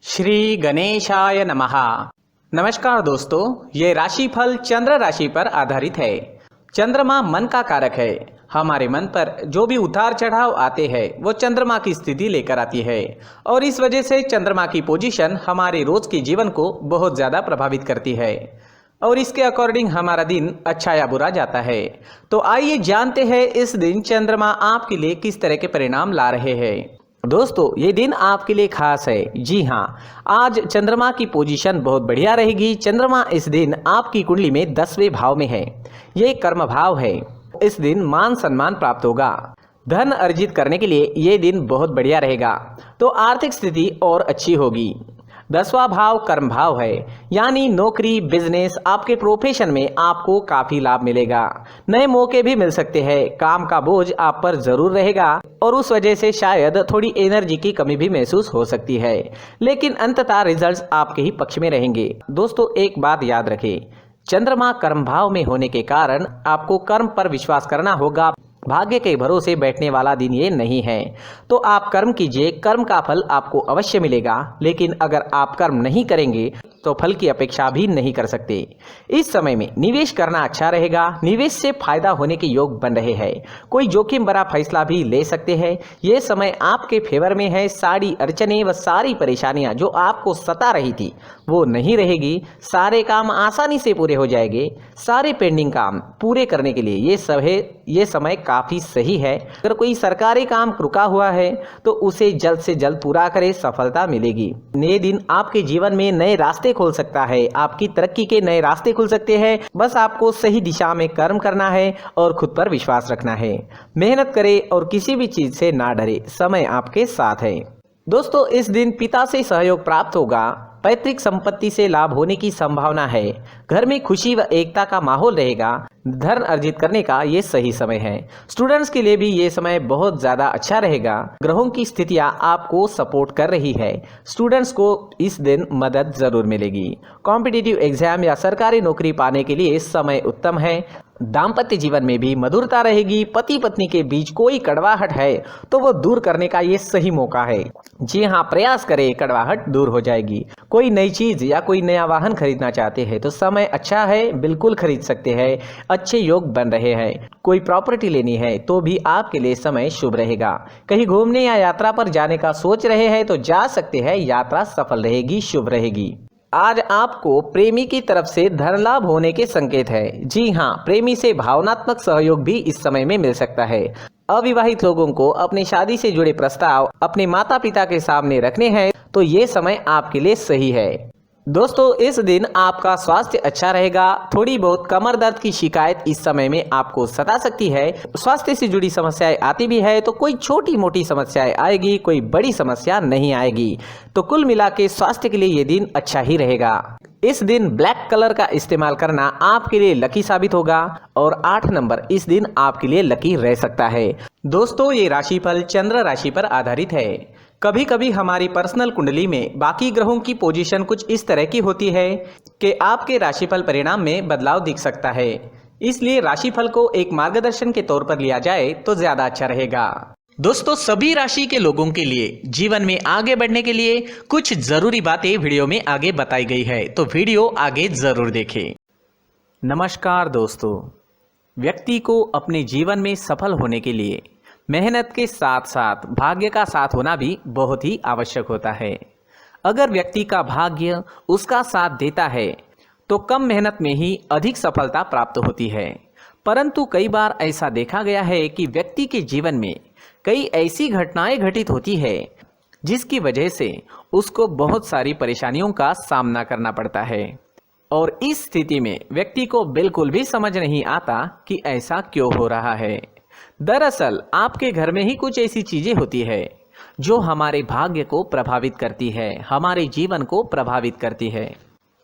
श्री गणेशाय नमः। नमस्कार दोस्तों, ये राशिफल चंद्र राशि पर आधारित है। चंद्रमा मन का कारक है। हमारे मन पर जो भी उतार चढ़ाव आते हैं वो चंद्रमा की स्थिति लेकर आती है और इस वजह से चंद्रमा की पोजीशन हमारे रोज के जीवन को बहुत ज़्यादा प्रभावित करती है और इसके अकॉर्डिंग हमारा दिन अच्छा या बुरा जाता है। तो आइए जानते हैं इस दिन चंद्रमा आपके लिए किस तरह के परिणाम ला रहे हैं। दोस्तों, ये दिन आपके लिए खास है। जी हाँ, आज चंद्रमा की पोजीशन बहुत बढ़िया रहेगी। चंद्रमा इस दिन आपकी कुंडली में 10वें भाव में है। ये कर्म भाव है। इस दिन मान सम्मान प्राप्त होगा। धन अर्जित करने के लिए ये दिन बहुत बढ़िया रहेगा। तो आर्थिक स्थिति और अच्छी होगी। 10वां भाव कर्म भाव है, यानी नौकरी, बिजनेस, आपके प्रोफेशन में आपको काफी लाभ मिलेगा। नए मौके भी मिल सकते हैं। काम का बोझ आप पर जरूर रहेगा और उस वजह से शायद थोड़ी एनर्जी की कमी भी महसूस हो सकती है, लेकिन अंततः रिजल्ट्स आपके ही पक्ष में रहेंगे। दोस्तों, एक बात याद रखें, चंद्रमा कर्म भाव में होने के कारण आपको कर्म पर विश्वास करना होगा। भाग्य के भरोसे बैठने वाला दिन ये नहीं है। तो आप कर्म कीजिए, कर्म का फल आपको अवश्य मिलेगा, लेकिन अगर आप कर्म नहीं करेंगे तो फल की अपेक्षा भी नहीं कर सकते। इस समय में निवेश करना अच्छा रहेगा। निवेश से फायदा होने के योग बन रहे हैं। कोई जोखिम भरा फैसला भी ले सकते हैं। ये समय आपके फेवर में है। सारी अड़चने व सारी परेशानियां जो आपको सता रही थी वो नहीं रहेगी। सारे काम आसानी से पूरे हो जाएंगे। सारे पेंडिंग काम पूरे करने के लिए ये समय काफी सही है। अगर कोई सरकारी काम रुका हुआ है तो उसे जल्द से जल्द पूरा करें, सफलता मिलेगी। नए दिन आपके जीवन में नए रास्ते खोल सकता है। आपकी तरक्की के नए रास्ते खुल सकते हैं। बस आपको सही दिशा में कर्म करना है और खुद पर विश्वास रखना है। मेहनत करें और किसी भी चीज से ना डरे। समय आपके साथ है। दोस्तों, इस दिन पिता से सहयोग प्राप्त होगा। पैतृक संपत्ति से लाभ होने की संभावना है। घर में खुशी व एकता का माहौल रहेगा। धन अर्जित करने का ये सही समय है। स्टूडेंट्स के लिए भी ये समय बहुत ज़्यादा अच्छा रहेगा। ग्रहों की स्थितियां आपको सपोर्ट कर रही है। स्टूडेंट्स को इस दिन मदद जरूर मिलेगी। कॉम्पिटिटिव एग्जाम या सरकारी नौकरी पाने के लिए समय उत्तम है। दाम्पत्य जीवन में भी मधुरता रहेगी। पति पत्नी के बीच कोई कड़वाहट है तो वो दूर करने का ये सही मौका है। जी हाँ, प्रयास करें, कड़वाहट दूर हो जाएगी। कोई नई चीज या कोई नया वाहन खरीदना चाहते हैं तो समय अच्छा है, बिल्कुल खरीद सकते हैं। अच्छे योग बन रहे हैं। कोई प्रॉपर्टी लेनी है तो भी आपके लिए समय शुभ रहेगा। कहीं घूमने या यात्रा पर जाने का सोच रहे हैं तो जा सकते हैं। यात्रा सफल रहेगी, शुभ रहेगी। आज आपको प्रेमी की तरफ से धन लाभ होने के संकेत है। जी हाँ, प्रेमी से भावनात्मक सहयोग भी इस समय में मिल सकता है। अविवाहित लोगों को अपनी शादी से जुड़े प्रस्ताव अपने माता पिता के सामने रखने हैं तो ये समय आपके लिए सही है। दोस्तों, इस दिन आपका स्वास्थ्य अच्छा रहेगा। थोड़ी बहुत कमर दर्द की शिकायत इस समय में आपको सता सकती है। स्वास्थ्य से जुड़ी समस्याएं आती भी है तो कोई छोटी मोटी समस्याएं आएगी, कोई बड़ी समस्या नहीं आएगी। तो कुल मिला के स्वास्थ्य के लिए ये दिन अच्छा ही रहेगा। इस दिन ब्लैक कलर का इस्तेमाल करना आपके लिए लकी साबित होगा और 8 नंबर इस दिन आपके लिए लकी रह सकता है। दोस्तों, ये राशिफल चंद्र राशि पर आधारित है। कभी कभी हमारी पर्सनल कुंडली में बाकी ग्रहों की पोजीशन कुछ इस तरह की होती है कि आपके राशिफल परिणाम में बदलाव दिख सकता है। इसलिए राशिफल को एक मार्गदर्शन के तौर पर लिया जाए तो ज्यादा अच्छा रहेगा। दोस्तों, सभी राशि के लोगों के लिए जीवन में आगे बढ़ने के लिए कुछ जरूरी बातें वीडियो में आगे बताई गई है, तो वीडियो आगे जरूर देखें। नमस्कार दोस्तों, व्यक्ति को अपने जीवन में सफल होने के लिए मेहनत के साथ साथ भाग्य का साथ होना भी बहुत ही आवश्यक होता है। अगर व्यक्ति का भाग्य उसका साथ देता है तो कम मेहनत में ही अधिक सफलता प्राप्त होती है। परंतु कई बार ऐसा देखा गया है कि व्यक्ति के जीवन में कई ऐसी घटनाएं घटित होती है जिसकी वजह से उसको बहुत सारी परेशानियों का सामना करना पड़ता है और इस स्थिति में व्यक्ति को बिल्कुल भी समझ नहीं आता कि ऐसा क्यों हो रहा है। दरअसल आपके घर में ही कुछ ऐसी चीजें होती है जो हमारे भाग्य को प्रभावित करती है, हमारे जीवन को प्रभावित करती है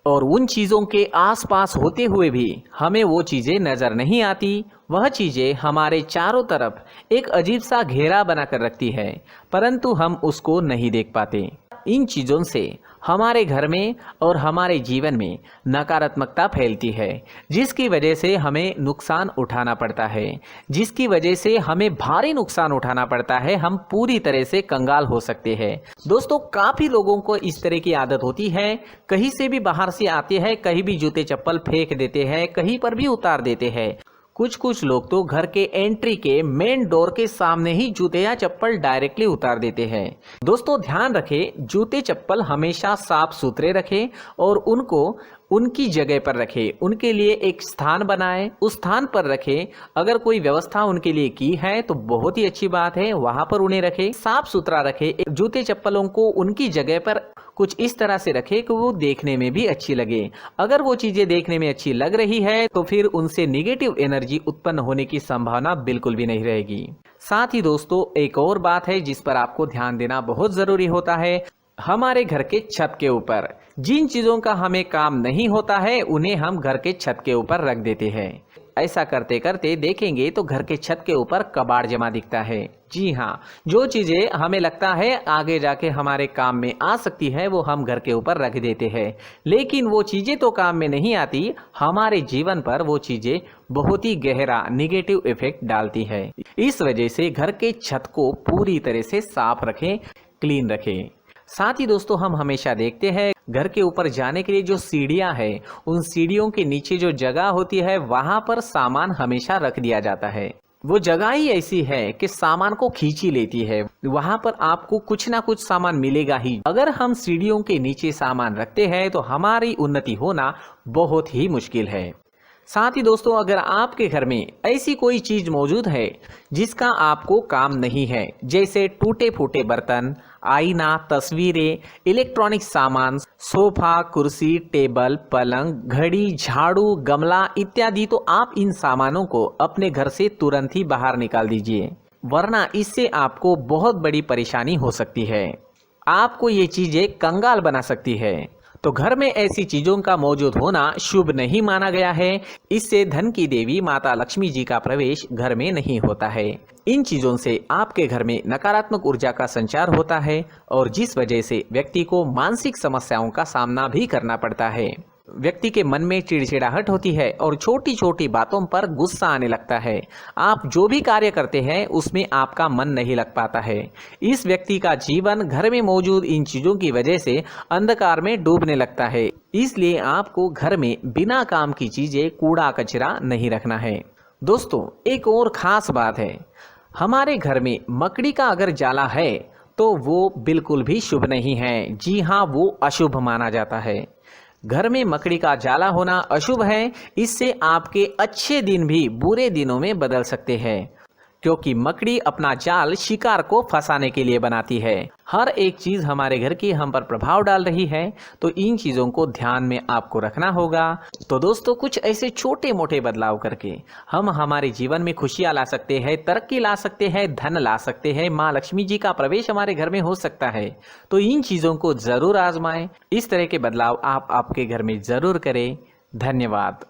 और उन चीजों के आसपास होते हुए भी हमें वो चीजें नजर नहीं आती। वह चीजें हमारे चारों तरफ एक अजीब सा घेरा बनाकर रखती है, परंतु हम उसको नहीं देख पाते। इन चीज़ों से हमारे घर में और हमारे जीवन में नकारात्मकता फैलती है, जिसकी वजह से हमें नुकसान उठाना पड़ता है, जिसकी वजह से हमें भारी नुकसान उठाना पड़ता है। हम पूरी तरह से कंगाल हो सकते हैं। दोस्तों, काफ़ी लोगों को इस तरह की आदत होती है, कहीं से भी बाहर से आते हैं, कहीं भी जूते चप्पल फेंक देते हैं, कहीं पर भी उतार देते हैं। कुछ लोग तो घर के एंट्री के मेन डोर के सामने ही जूते या चप्पल डायरेक्टली उतार देते हैं। दोस्तों, ध्यान रखें, जूते चप्पल हमेशा साफ सुथरे रखें और उनको उनकी जगह पर रखें। उनके लिए एक स्थान बनाएं, उस स्थान पर रखें। अगर कोई व्यवस्था उनके लिए की है तो बहुत ही अच्छी बात है, वहां पर उन्हें रखें, साफ सुथरा रखें। जूते चप्पलों को उनकी जगह पर कुछ इस तरह से रखें कि वो देखने में भी अच्छी लगे। अगर वो चीजें देखने में अच्छी लग रही है तो फिर उनसे नेगेटिव एनर्जी उत्पन्न होने की संभावना बिल्कुल भी नहीं रहेगी। साथ ही दोस्तों, एक और बात है जिस पर आपको ध्यान देना बहुत जरूरी होता है। हमारे घर के छत के ऊपर जिन चीजों का हमें काम नहीं होता है उन्हें हम घर के छत के ऊपर रख देते हैं। ऐसा करते करते देखेंगे तो घर के छत के ऊपर कबाड़ जमा दिखता है। जी हाँ, जो चीजें हमें लगता है आगे जाके हमारे काम में आ सकती है वो हम घर के ऊपर रख देते हैं, लेकिन वो चीजें तो काम में नहीं आती, हमारे जीवन पर वो चीजें बहुत ही गहरा नेगेटिव इफेक्ट डालती है। इस वजह से घर के छत को पूरी तरह से साफ रखें, क्लीन रखें। साथ ही दोस्तों, हम हमेशा देखते हैं घर के ऊपर जाने के लिए जो सीढ़ियां हैं, उन सीढ़ियों के नीचे जो जगह होती है वहां पर सामान हमेशा रख दिया जाता है। वो जगह ही ऐसी है कि सामान को खींची लेती है, वहां पर आपको कुछ ना कुछ सामान मिलेगा ही। अगर हम सीढ़ियों के नीचे सामान रखते हैं तो हमारी उन्नति होना बहुत ही मुश्किल है। साथ ही दोस्तों, अगर आपके घर में ऐसी कोई चीज मौजूद है जिसका आपको काम नहीं है, जैसे टूटे फूटे बर्तन, आईना, तस्वीरें, इलेक्ट्रॉनिक सामान, सोफा, कुर्सी, टेबल, पलंग, घड़ी, झाड़ू, गमला इत्यादि, तो आप इन सामानों को अपने घर से तुरंत ही बाहर निकाल दीजिए, वरना इससे आपको बहुत बड़ी परेशानी हो सकती है। आपको ये चीजें कंगाल बना सकती है। तो घर में ऐसी चीजों का मौजूद होना शुभ नहीं माना गया है। इससे धन की देवी माता लक्ष्मी जी का प्रवेश घर में नहीं होता है। इन चीजों से आपके घर में नकारात्मक ऊर्जा का संचार होता है और जिस वजह से व्यक्ति को मानसिक समस्याओं का सामना भी करना पड़ता है। व्यक्ति के मन में चिड़चिड़ाहट होती है और छोटी छोटी बातों पर गुस्सा आने लगता है। आप जो भी कार्य करते हैं उसमें आपका मन नहीं लग पाता है। इस व्यक्ति का जीवन घर में मौजूद इन चीजों की वजह से अंधकार में डूबने लगता है। इसलिए आपको घर में बिना काम की चीजें, कूड़ा कचरा नहीं रखना है। दोस्तों, एक और खास बात है, हमारे घर में मकड़ी का अगर जाला है तो वो बिल्कुल भी शुभ नहीं है। जी हाँ, वो अशुभ माना जाता है। घर में मकड़ी का जाला होना अशुभ है। इससे आपके अच्छे दिन भी बुरे दिनों में बदल सकते हैं, क्योंकि मकड़ी अपना जाल शिकार को फंसाने के लिए बनाती है। हर एक चीज हमारे घर की हम पर प्रभाव डाल रही है, तो इन चीजों को ध्यान में आपको रखना होगा। तो दोस्तों, कुछ ऐसे छोटे मोटे बदलाव करके हम हमारे जीवन में खुशियां ला सकते हैं, तरक्की ला सकते हैं, धन ला सकते हैं, माँ लक्ष्मी जी का प्रवेश हमारे घर में हो सकता है। तो इन चीजों को जरूर आजमाएं। इस तरह के बदलाव आप आपके घर में जरूर करें। धन्यवाद।